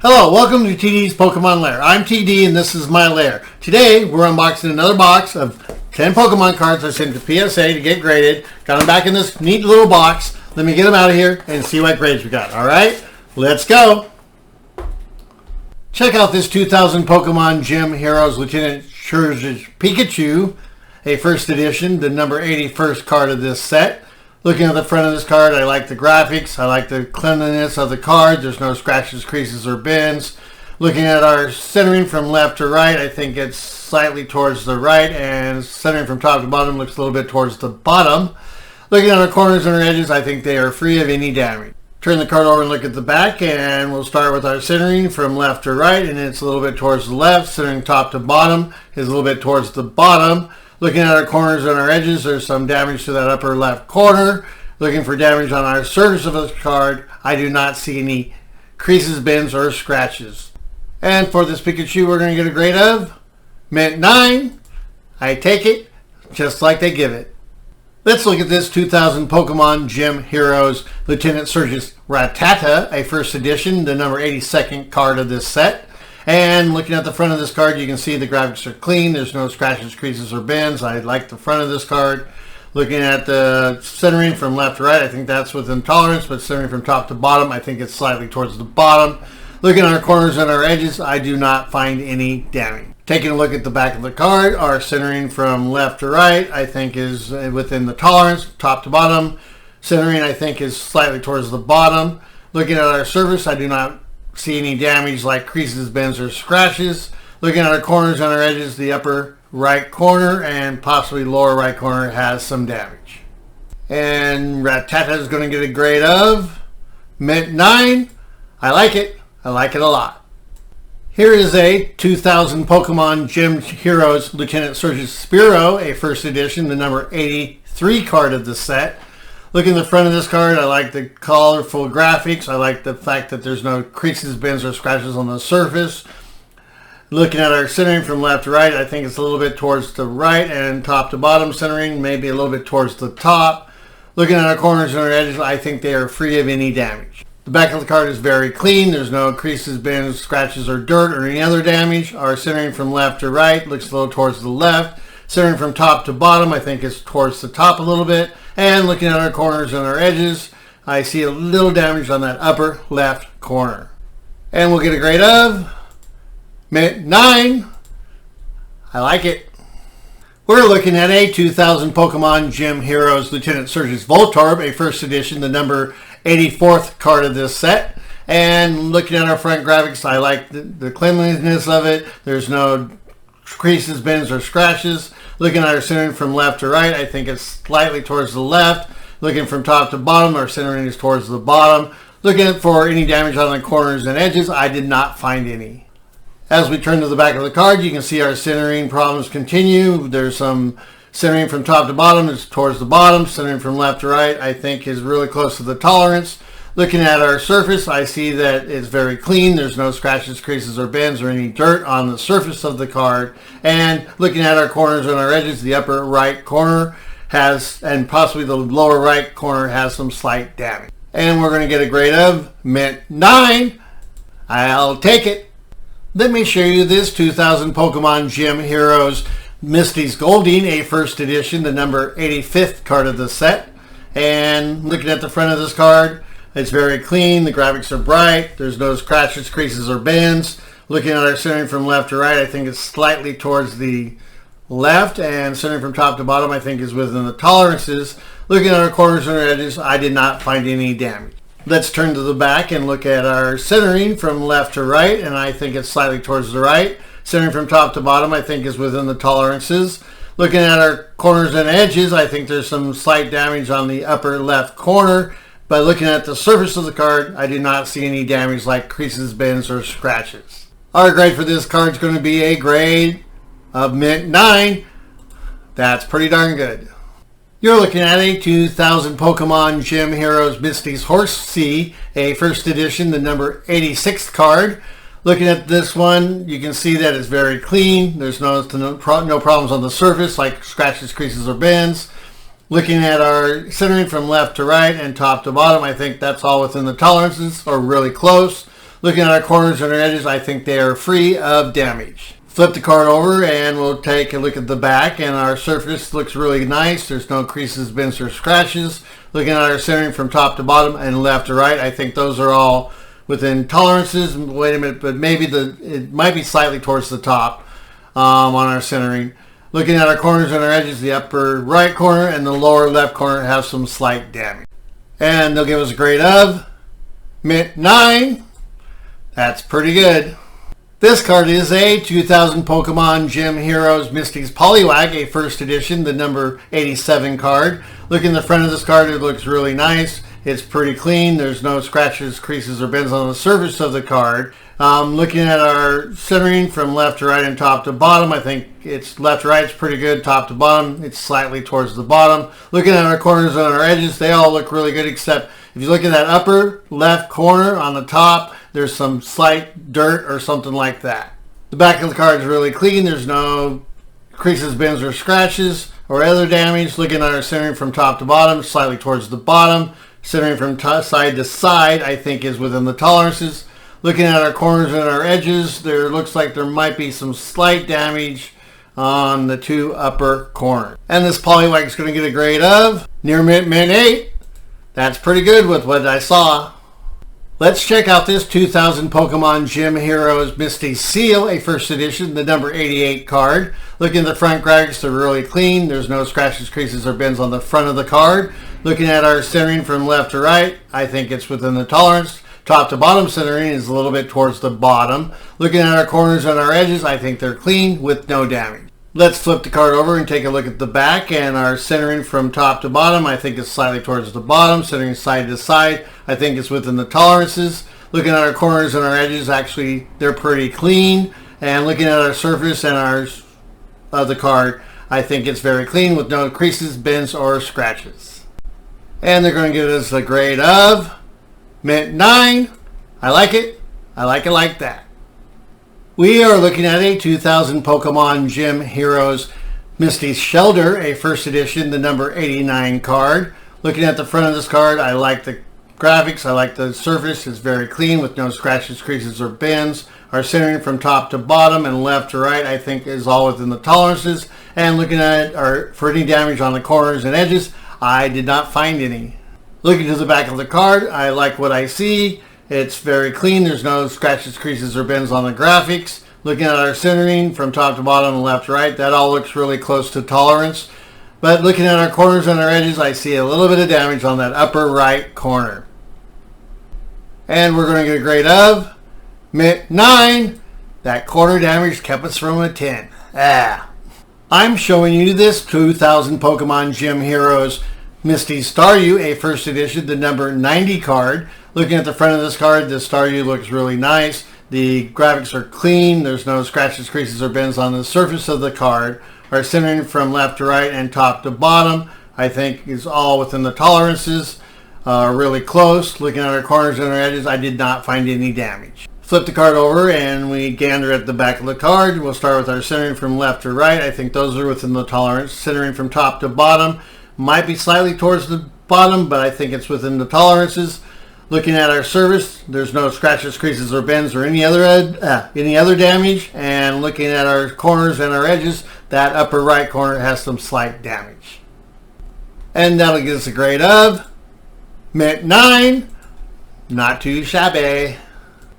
Hello, welcome to TD's Pokemon Lair. I'm TD and this is my lair. Today we're unboxing another box of 10 Pokemon cards I sent to PSA to get graded. Got them back in this neat little box. Let me get them out of here and see what grades we got. Alright, let's go. Check out this 2000 Pokemon Gym Heroes Lieutenant Surge's Pikachu, a first edition, the number 81st card of this set. Looking at the front of this card, I like the graphics. I like the cleanliness of the card. There's no scratches, creases, or bends. Looking at our centering from left to right, I think it's slightly towards the right, and centering from top to bottom looks a little bit towards the bottom. Looking at our corners and our edges, I think they are free of any damage. Turn the card over and look at the back, and we'll start with our centering from left to right, and it's a little bit towards the left. Centering top to bottom is a little bit towards the bottom. Looking at our corners and our edges, there's some damage to that upper left corner. Looking for damage on our surface of this card, I do not see any creases, bends, or scratches. And for this Pikachu, we're going to get a grade of Mint 9. I take it just like they give it. Let's look at this 2000 Pokemon Gym Heroes Lieutenant Surge's Rattata, a first edition, the number 82nd card of this set. And looking at the front of this card, you can see the graphics are clean. There's no scratches, creases, or bends. I like the front of this card. Looking at the centering from left to right, I think that's within tolerance, but centering from top to bottom, I think it's slightly towards the bottom. Looking at our corners and our edges, I do not find any damage. Taking a look at the back of the card, our centering from left to right, I think is within the tolerance, top to bottom. Centering, I think, is slightly towards the bottom. Looking at our surface, I do not see any damage like creases, bends, or scratches. Looking at our corners and our edges, the upper right corner and possibly lower right corner has some damage. And Rattata is going to get a grade of Mint 9. I like it. I like it a lot. Here is a 2000 Pokemon Gym Heroes Lieutenant Surge's Spearow, a first edition, the number 83 card of the set. Looking at the front of this card, I like the colorful graphics. I like the fact that there's no creases, bends, or scratches on the surface. Looking at our centering from left to right, I think it's a little bit towards the right, and top to bottom centering, maybe a little bit towards the top. Looking at our corners and our edges, I think they are free of any damage. The back of the card is very clean. There's no creases, bends, scratches, or dirt, or any other damage. Our centering from left to right looks a little towards the left. Centering from top to bottom, I think it's towards the top a little bit. And looking at our corners and our edges, I see a little damage on that upper left corner. And we'll get a grade of Mint 9. I like it. We're looking at a 2000 Pokemon Gym Heroes Lieutenant Surge's Voltorb, a first edition, the number 84th card of this set. And looking at our front graphics, I like the cleanliness of it. There's no creases, bends, or scratches. Looking at our centering from left to right, I think it's slightly towards the left. Looking from top to bottom, our centering is towards the bottom. Looking for any damage on the corners and edges, I did not find any. As we turn to the back of the card, you can see our centering problems continue. There's some centering from top to bottom is towards the bottom. Centering from left to right, I think, is really close to the tolerance. Looking at our surface, I see that it's very clean. There's no scratches, creases, or bends, or any dirt on the surface of the card. And looking at our corners and our edges, the upper right corner has, and possibly the lower right corner has some slight damage. And we're going to get a grade of Mint 9. I'll take it. Let me show you this 2000 Pokemon Gym Heroes Misty's Goldeen, a first edition, the number 85th card of the set. And looking at the front of this card, it's very clean. The graphics are bright. There's no scratches, creases, or bends. Looking at our centering from left to right, I think it's slightly towards the left. And centering from top to bottom, I think, is within the tolerances. Looking at our corners and our edges, I did not find any damage. Let's turn to the back and look at our centering from left to right. And I think it's slightly towards the right. Centering from top to bottom, I think, is within the tolerances. Looking at our corners and edges, I think there's some slight damage on the upper left corner. But looking at the surface of the card, I do not see any damage like creases, bends, or scratches. Our grade for this card is going to be a grade of Mint 9. That's pretty darn good. You're looking at a 2000 Pokemon Gym Heroes Misty's Horsea, a first edition, the number 86th card. Looking at this one, you can see that it's very clean. There's no problems on the surface like scratches, creases, or bends. Looking at our centering from left to right and top to bottom, I think that's all within the tolerances or really close. Looking at our corners and our edges, I think they are free of damage. Flip the card over and we'll take a look at the back, and our surface looks really nice. There's no creases, bends, or scratches. Looking at our centering from top to bottom and left to right, I think those are all within tolerances. Wait a minute, but maybe it might be slightly towards the top on our centering. Looking at our corners and our edges, the upper right corner and the lower left corner have some slight damage. And they'll give us a grade of Mint 9. That's pretty good. This card is a 2000 Pokemon Gym Heroes Mistys Poliwag, a first edition, the number 87 card. Looking at the front of this card, it looks really nice. It's pretty clean. There's no scratches, creases, or bends on the surface of the card. Looking at our centering from left to right and top to bottom, I think it's left to right, it's pretty good. Top to bottom, it's slightly towards the bottom. Looking at our corners and our edges, they all look really good, except if you look at that upper left corner on the top, there's some slight dirt or something like that. The back of the card is really clean. There's no creases, bends, or scratches or other damage. Looking at our centering from top to bottom, slightly towards the bottom. Centering from side to side, I think, is within the tolerances. Looking at our corners and our edges, there looks like there might be some slight damage on the two upper corners. And this Poliwag is going to get a grade of near mint 8. That's pretty good with what I saw. Let's check out this 2000 Pokemon Gym Heroes Misty Seel, a first edition, the number 88 card. Looking at the front graphics, they're really clean. There's no scratches, creases, or bends on the front of the card. Looking at our centering from left to right, I think it's within the tolerance. Top to bottom centering is a little bit towards the bottom. Looking at our corners and our edges, I think they're clean with no damage. Let's flip the card over and take a look at the back, and our centering from top to bottom, I think it's slightly towards the bottom. Centering side to side, I think it's within the tolerances. Looking at our corners and our edges, actually they're pretty clean. And looking at our surface and our of the card, I think it's very clean with no creases, bends, or scratches. And they're going to give us a grade of Mint 9. I like it. I like it like that. We are looking at a 2000 Pokemon Gym Heroes Misty's Shelter, a first edition, the number 89 card. Looking at the front of this card, I like the graphics. I like the surface. It's very clean with no scratches, creases, or bends. Our centering from top to bottom and left to right, I think, is all within the tolerances. And looking at it, for any damage on the corners and edges, I did not find any. Looking to the back of the card, I like what I see. It's very clean. There's no scratches, creases, or bends on the graphics. Looking at our centering from top to bottom and left to right, that all looks really close to tolerance. But looking at our corners and our edges, I see a little bit of damage on that upper right corner. And we're going to get a grade of Mint 9. That corner damage kept us from a 10. I'm showing you this 2000 Pokemon Gym Heroes Misty Staryu, a first edition, the number 90 card. Looking at the front of this card, the Staryu looks really nice. The graphics are clean. There's no scratches, creases, or bends on the surface of the card. Our centering from left to right and top to bottom, I think, is all within the tolerances. Really close. Looking at our corners and our edges, I did not find any damage. Flip the card over and we gander at the back of the card. We'll start with our centering from left to right. I think those are within the tolerance. Centering from top to bottom might be slightly towards the bottom, but I think it's within the tolerances. Looking at our surface, there's no scratches, creases, or bends, or any other damage. And looking at our corners and our edges, that upper right corner has some slight damage. And that'll give us a grade of Mint 9. Not too shabby.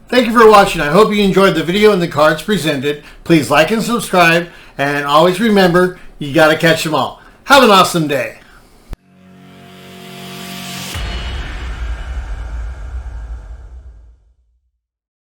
Thank you for watching. I hope you enjoyed the video and the cards presented. Please like and subscribe. And always remember, you gotta catch them all. Have an awesome day.